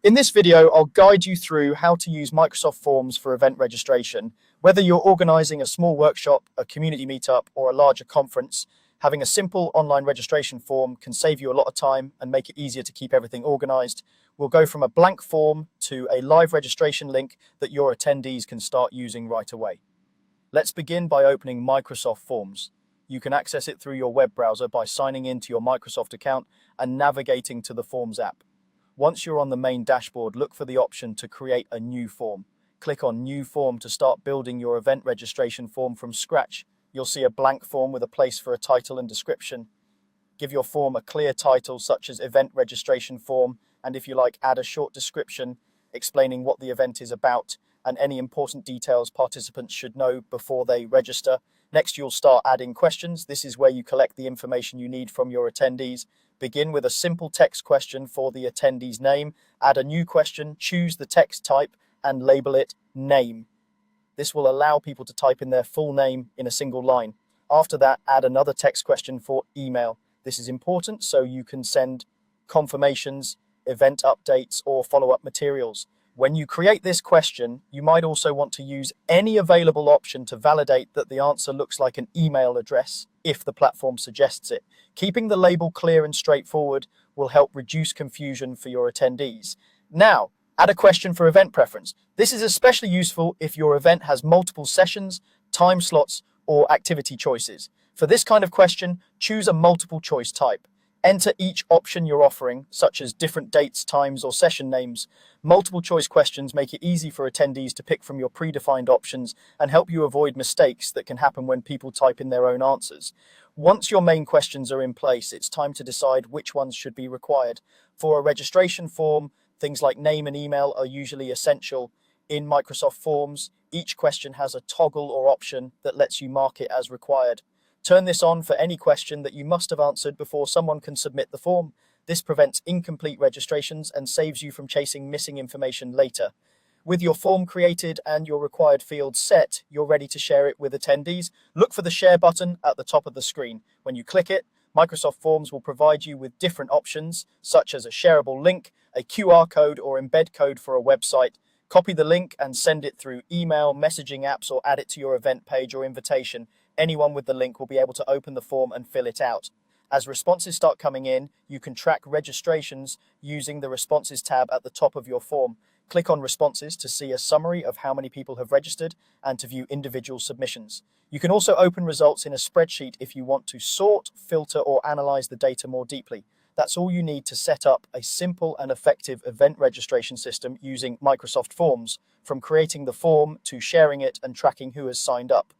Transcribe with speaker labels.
Speaker 1: In this video, I'll guide you through how to use Microsoft Forms for event registration. Whether you're organizing a small workshop, a community meetup, or a larger conference, having a simple online registration form can save you a lot of time and make it easier to keep everything organized. We'll go from a blank form to a live registration link that your attendees can start using right away. Let's begin by opening Microsoft Forms. You can access it through your web browser by signing into your Microsoft account and navigating to the Forms app. Once you're on the main dashboard, look for the option to create a new form. Click on New Form to start building your event registration form from scratch. You'll see a blank form with a place for a title and description. Give your form a clear title such as Event Registration Form, and if you like, add a short description explaining what the event is about and any important details participants should know before they register. Next, you'll start adding questions. This is where you collect the information you need from your attendees. Begin with a simple text question for the attendee's name. Add a new question, choose the text type, and label it Name. This will allow people to type in their full name in a single line. After that, add another text question for email. This is important so you can send confirmations, event updates, or follow-up materials. When you create this question, you might also want to use any available option to validate that the answer looks like an email address if the platform suggests it. Keeping the label clear and straightforward will help reduce confusion for your attendees. Now, add a question for event preference. This is especially useful if your event has multiple sessions, time slots, or activity choices. For this kind of question, choose a multiple choice type. Enter each option you're offering, such as different dates, times, or session names. Multiple choice questions make it easy for attendees to pick from your predefined options and help you avoid mistakes that can happen when people type in their own answers. Once your main questions are in place, it's time to decide which ones should be required. For a registration form, things like name and email are usually essential. In Microsoft Forms, each question has a toggle or option that lets you mark it as required. Turn this on for any question that you must have answered before someone can submit the form. This prevents incomplete registrations and saves you from chasing missing information later. With your form created and your required fields set, you're ready to share it with attendees. Look for the share button at the top of the screen. When you click it, Microsoft Forms will provide you with different options, such as a shareable link, a QR code, or embed code for a website. Copy the link and send it through email, messaging apps, or add it to your event page or invitation. Anyone with the link will be able to open the form and fill it out. As responses start coming in, you can track registrations using the Responses tab at the top of your form. Click on Responses to see a summary of how many people have registered and to view individual submissions. You can also open results in a spreadsheet if you want to sort, filter, or analyze the data more deeply. That's all you need to set up a simple and effective event registration system using Microsoft Forms, from creating the form to sharing it and tracking who has signed up.